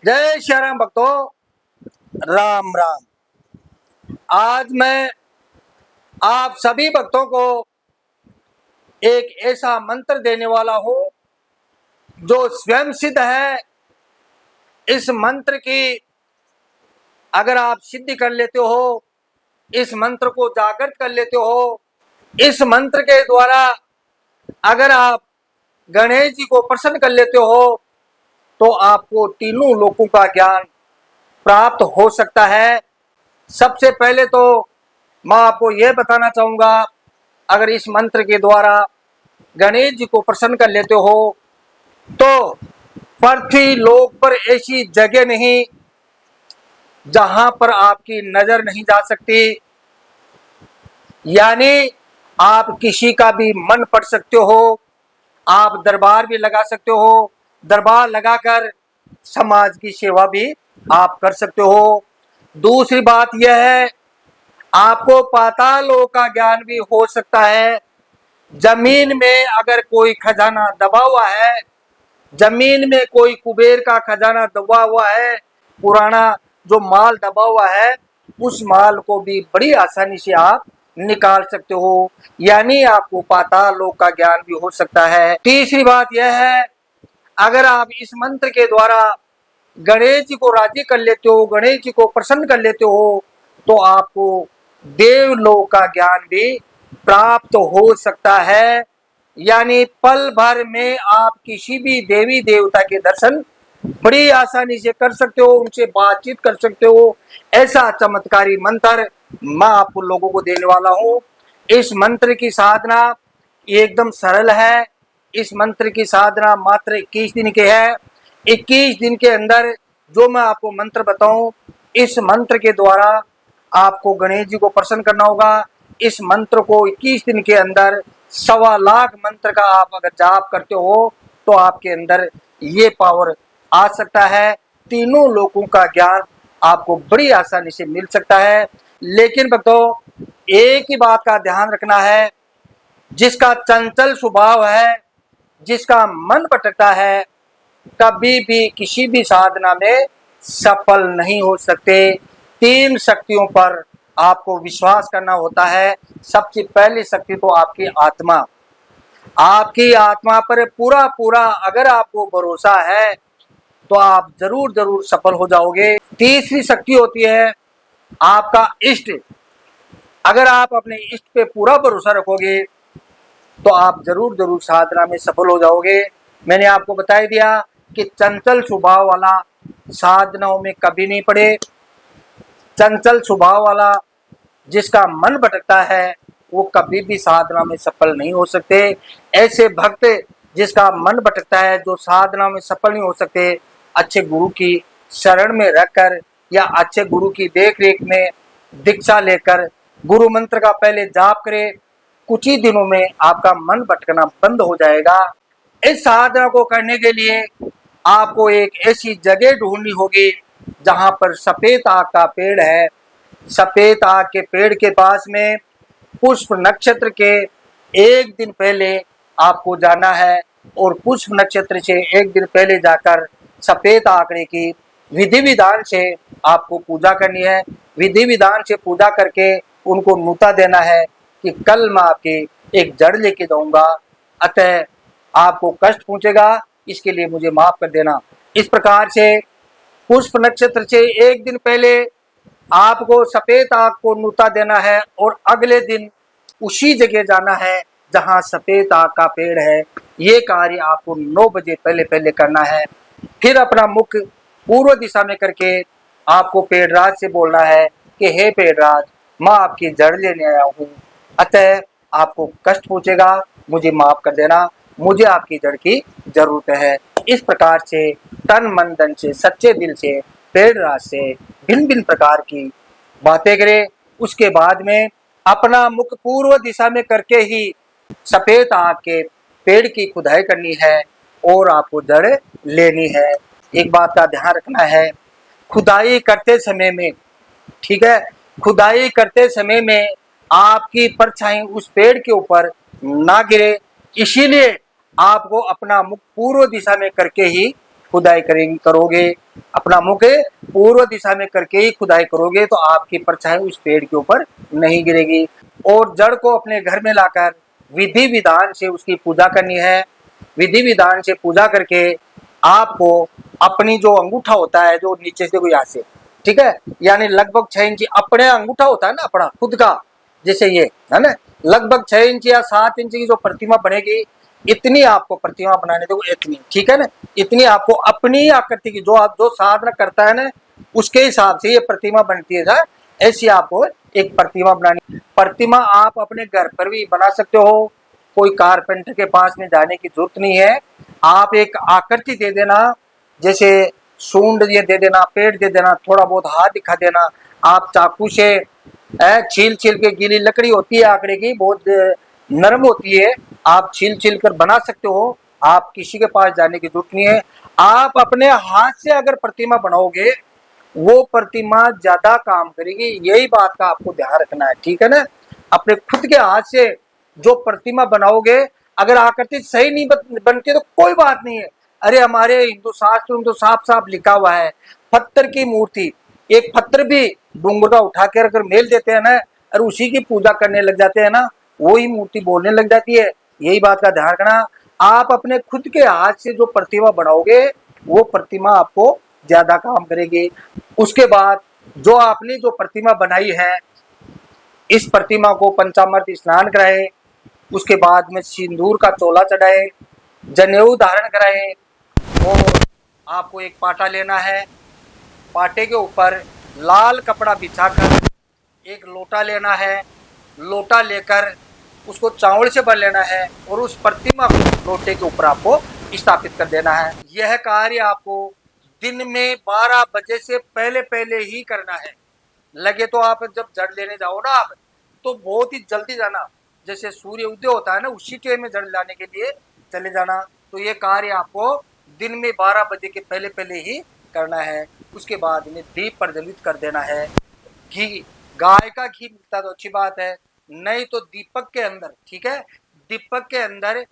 जय श्री राम भक्तों, राम राम। आज मैं आप सभी भक्तों को एक ऐसा मंत्र देने वाला हूँ जो स्वयं सिद्ध है। इस मंत्र की अगर आप सिद्धि कर लेते हो, इस मंत्र को जागृत कर लेते हो, इस मंत्र के द्वारा अगर आप गणेश जी को प्रसन्न कर लेते हो तो आपको तीनों लोकों का ज्ञान प्राप्त हो सकता है। सबसे पहले तो मैं आपको यह बताना चाहूंगा, अगर इस मंत्र के द्वारा गणेश जी को प्रसन्न कर लेते हो तो पृथ्वी लोक पर ऐसी जगह नहीं जहां पर आपकी नजर नहीं जा सकती। यानी आप किसी का भी मन पढ़ सकते हो, आप दरबार भी लगा सकते हो, दरबार लगाकर समाज की सेवा भी आप कर सकते हो। दूसरी बात यह है, आपको पाताल लोक का ज्ञान भी हो सकता है। जमीन में अगर कोई खजाना दबा हुआ है, जमीन में कोई कुबेर का खजाना दबा हुआ है, पुराना जो माल दबा हुआ है, उस माल को भी बड़ी आसानी से आप निकाल सकते हो। यानी आपको पाताल लोक का ज्ञान भी हो सकता है। तीसरी बात यह है, अगर आप इस मंत्र के द्वारा गणेश जी को राजी कर लेते हो, गणेश जी को प्रसन्न कर लेते हो तो आपको देवलोक का ज्ञान भी प्राप्त हो सकता है। यानी पल भर में आप किसी भी देवी देवता के दर्शन बड़ी आसानी से कर सकते हो, उनसे बातचीत कर सकते हो। ऐसा चमत्कारी मंत्र मैं आपको लोगों को देने वाला हूँ। इस मंत्र की साधना एकदम सरल है। इस मंत्र की साधना मात्र 21 दिन के है। 21 दिन के अंदर जो मैं आपको मंत्र बताऊं, इस मंत्र के द्वारा आपको गणेश जी को प्रसन्न करना होगा। इस मंत्र को 21 दिन के अंदर 1.25 लाख मंत्र का आप अगर जाप करते हो तो आपके अंदर ये पावर आ सकता है। तीनों लोकों का ज्ञान आपको बड़ी आसानी से मिल सकता है। लेकिन भक्तों, एक ही बात का ध्यान रखना है, जिसका चंचल स्वभाव है, जिसका मन भटकता है, कभी भी किसी भी साधना में सफल नहीं हो सकते। 3 शक्तियों पर आपको विश्वास करना होता है। सबसे पहली शक्ति तो आपकी आत्मा, आपकी आत्मा पर पूरा पूरा अगर आपको भरोसा है तो आप जरूर जरूर सफल हो जाओगे। तीसरी शक्ति होती है आपका इष्ट। अगर आप अपने इष्ट पे पूरा भरोसा रखोगे तो आप जरूर जरूर साधना में सफल हो जाओगे। मैंने आपको बता दिया कि चंचल स्वभाव वाला साधनाओं में कभी नहीं पड़े। चंचल स्वभाव वाला जिसका मन भटकता है वो कभी भी साधना में सफल नहीं हो सकते। ऐसे भक्त जिसका मन भटकता है, जो साधना में सफल नहीं हो सकते, अच्छे गुरु की शरण में रहकर या अच्छे गुरु की देख रेख में दीक्षा लेकर गुरु मंत्र का पहले जाप करे, कुछ ही दिनों में आपका मन भटकना बंद हो जाएगा। इस साधना को करने के लिए आपको एक ऐसी जगह ढूंढनी होगी जहां पर सफेद आग का पेड़ है। सफेद आग के पेड़ के पास में पुष्प नक्षत्र के 1 दिन पहले आपको जाना है और पुष्प नक्षत्र से 1 दिन पहले जाकर सफेद आंकड़े की विधि विधान से आपको पूजा करनी है। विधि विधान से पूजा करके उनको नुता देना है कि कल मैं आपकी एक जड़ लेके जाऊंगा, अतः आपको कष्ट पहुंचेगा, इसके लिए मुझे माफ कर देना। इस प्रकार से पुष्प नक्षत्र से 1 दिन पहले आपको सफेद आग को नुता देना है और अगले दिन उसी जगह जाना है जहां सफेद आग का पेड़ है। ये कार्य आपको 9 बजे पहले पहले करना है। फिर अपना मुख पूर्व दिशा में करके आपको पेड़राज से बोलना है कि हे पेड़राज, मैं आपकी जड़ लेने आया हूँ, अतः आपको कष्ट पहुंचेगा, मुझे माफ कर देना, मुझे आपकी जड़ की जरूरत है। इस प्रकार से तन मन धन से सच्चे दिल से पेड़राज से भिन्न भिन्न प्रकार की बातें करें। उसके बाद में अपना मुख पूर्व दिशा में करके ही सफेद आग के पेड़ की खुदाई करनी है और आपको जड़ लेनी है। एक बात का ध्यान रखना है, खुदाई करते समय में, ठीक है, खुदाई करते समय में आपकी परछाई उस पेड़ के ऊपर ना गिरे, इसीलिए आपको अपना मुख पूर्व दिशा में करके ही खुदाई करोगे। अपना मुख पूर्व दिशा में करके ही खुदाई करोगे तो आपकी परछाई उस पेड़ के ऊपर नहीं गिरेगी। और जड़ को अपने घर में लाकर विधि विधान से उसकी पूजा करनी है। विधि विधान से पूजा करके आपको अपनी जो अंगूठा होता है, जो नीचे से कोई यहाँ से, ठीक है, यानी लगभग 6 इंच अपने अंगूठा होता है ना अपना खुद का, जैसे ये है ना, लगभग 6 इंच या 7 इंच की जो प्रतिमा बनेगी, इतनी आपको प्रतिमा बनाने दो, इतनी, ठीक है ना, इतनी आपको अपनी आकृति की, जो आप जो साधना करता है ना उसके हिसाब से ये प्रतिमा बनती है सर। ऐसी आपको एक प्रतिमा बनानी। प्रतिमा आप अपने घर पर भी बना सकते हो, कोई कारपेंटर के पास में जाने की जरूरत नहीं है। आप एक आकृति दे देना, जैसे सूंड ये दे देना, पेट दे देना, थोड़ा बहुत हाथ दिखा देना, आप चाकू से छील छील के, गीली लकड़ी होती है आंकड़े की, बहुत नरम होती है, आप छील छील कर बना सकते हो। आप किसी के पास जाने की जरूरत नहीं है। आप अपने हाथ से अगर प्रतिमा बनाओगे वो प्रतिमा ज्यादा काम करेगी, यही बात का आपको ध्यान रखना है, ठीक है ना। अपने खुद के हाथ से जो प्रतिमा बनाओगे, अगर आकृति सही नहीं बनती तो कोई बात नहीं है। अरे हमारे हिंदू शास्त्र में तो साफ साफ लिखा हुआ है, पत्थर की मूर्ति, एक पत्थर भी डूंगरा उठा कर अगर मेल देते हैं ना और उसी की पूजा करने लग जाते हैं ना, वही मूर्ति बोलने लग जाती है। यही बात का ध्यान रखना। आप अपने खुद के हाथ से जो प्रतिमा बनाओगे वो प्रतिमा आपको ज्यादा काम करेगी। उसके बाद जो आपने जो प्रतिमा बनाई है, इस प्रतिमा को पंचामृत स्नान कराए, उसके बाद में सिंदूर का चोला चढ़ाए, जनेऊ धारण कराए, और आपको एक पाटा लेना है। पाटे के ऊपर लाल कपड़ा बिछाकर एक लोटा लेना है। लोटा लेकर उसको चावल से भर लेना है और उस प्रतिमा को लोटे के ऊपर आपको स्थापित कर देना है। यह कार्य आपको दिन में 12 बजे से पहले पहले ही करना है। लगे तो आप जब जड़ लेने जाओ ना आप, तो बहुत ही जल्दी जाना, जैसे सूर्य उदय होता है ना उसी टाइम में जड़ लाने के लिए चले जाना। तो ये कार्य आपको दिन में 12 बजे के पहले पहले ही करना है। उसके बाद में दीप प्रज्वलित कर देना है। घी, गाय का घी मिलता तो अच्छी बात है, नहीं तो दीपक के अंदर, ठीक है, दीपक के अंदर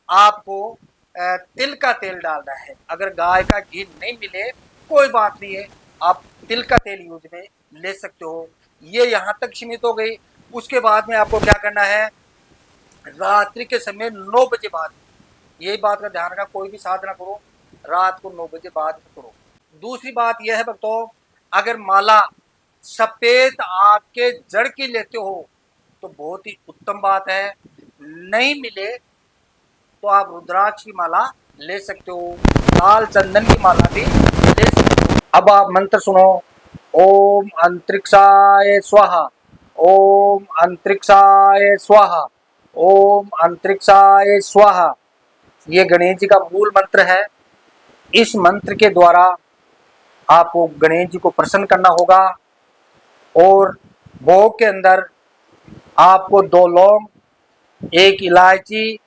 आपको तिल का तेल डालना है। अगर गाय का घी नहीं मिले कोई बात नहीं है, आप तिल का तेल यूज में ले सकते हो। ये यहाँ तक सीमित हो गई। उसके बाद में आपको क्या करना है, रात्रि के समय 9 बजे बाद, यही बात का ध्यान रखना, कोई भी साधना करो रात को 9 बजे बाद करो। दूसरी बात यह है भक्तों, अगर माला सफेद आग के जड़ की लेते हो तो बहुत ही उत्तम बात है। नहीं मिले तो आप रुद्राक्ष की माला ले सकते हो, लाल चंदन की माला भी ले सकते हो। अब आप मंत्र सुनो, ओम अंतरिक्षाय स्वाहा, ओम अंतरिक्षाय स्वाहा, ओम अंतरिक्षाय स्वाहा। ये गणेश जी का मूल मंत्र है। इस मंत्र के द्वारा आपको गणेश जी को प्रसन्न करना होगा। और भोग के अंदर आपको 2 लौंग, 1 इलायची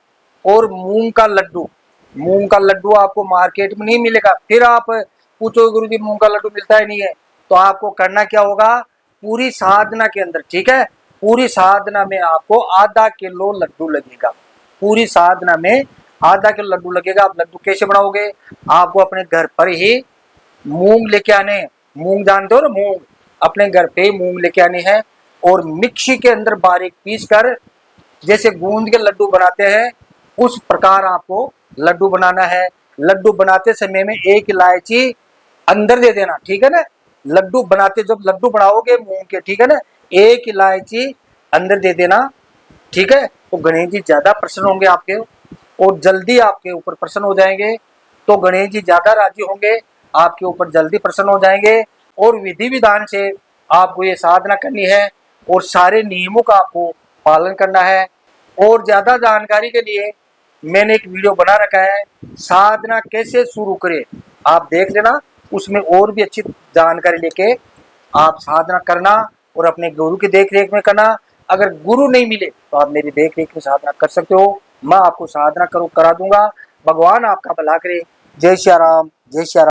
और मूंग का लड्डू। मूंग का लड्डू आपको मार्केट में नहीं मिलेगा, फिर आप पूछो गुरु जी मूंग का लड्डू मिलता ही नहीं है, तो आपको करना क्या होगा, पूरी साधना के अंदर, ठीक है, पूरी साधना में आपको आधा किलो लड्डू लगेगा। पूरी साधना में आधा किलो लड्डू लगेगा। आप लड्डू कैसे बनाओगे, आपको अपने घर पर ही मूंग लेके आने, मूंग जानते हो ना, मूंग अपने घर पे ही मूंग लेके आनी है और मिक्सी के अंदर बारीक पीस कर, जैसे गूंद के लड्डू बनाते हैं उस प्रकार आपको लड्डू बनाना है। लड्डू बनाते समय में 1 इलायची अंदर दे देना, ठीक है ना। लड्डू बनाते जब लड्डू बनाओगे मूंग के, ठीक है ना, 1 इलायची अंदर दे देना, ठीक है। तो गणेश जी ज्यादा प्रसन्न होंगे आपके और जल्दी आपके ऊपर प्रसन्न हो जाएंगे। तो गणेश जी ज्यादा राजी होंगे, आपके ऊपर जल्दी प्रसन्न हो जाएंगे। और विधि विधान से आपको ये साधना करनी है और सारे नियमों का आपको पालन करना है। और ज्यादा जानकारी के लिए मैंने एक वीडियो बना रखा है, साधना कैसे शुरू करें, आप देख लेना, उसमें और भी अच्छी जानकारी लेके आप साधना करना और अपने गुरु की देख रेख में करना। अगर गुरु नहीं मिले तो आप मेरी देख रेख में साधना कर सकते हो, मैं आपको साधना करा दूंगा। भगवान आपका भला करे। जय श्री राम, जय श्री राम।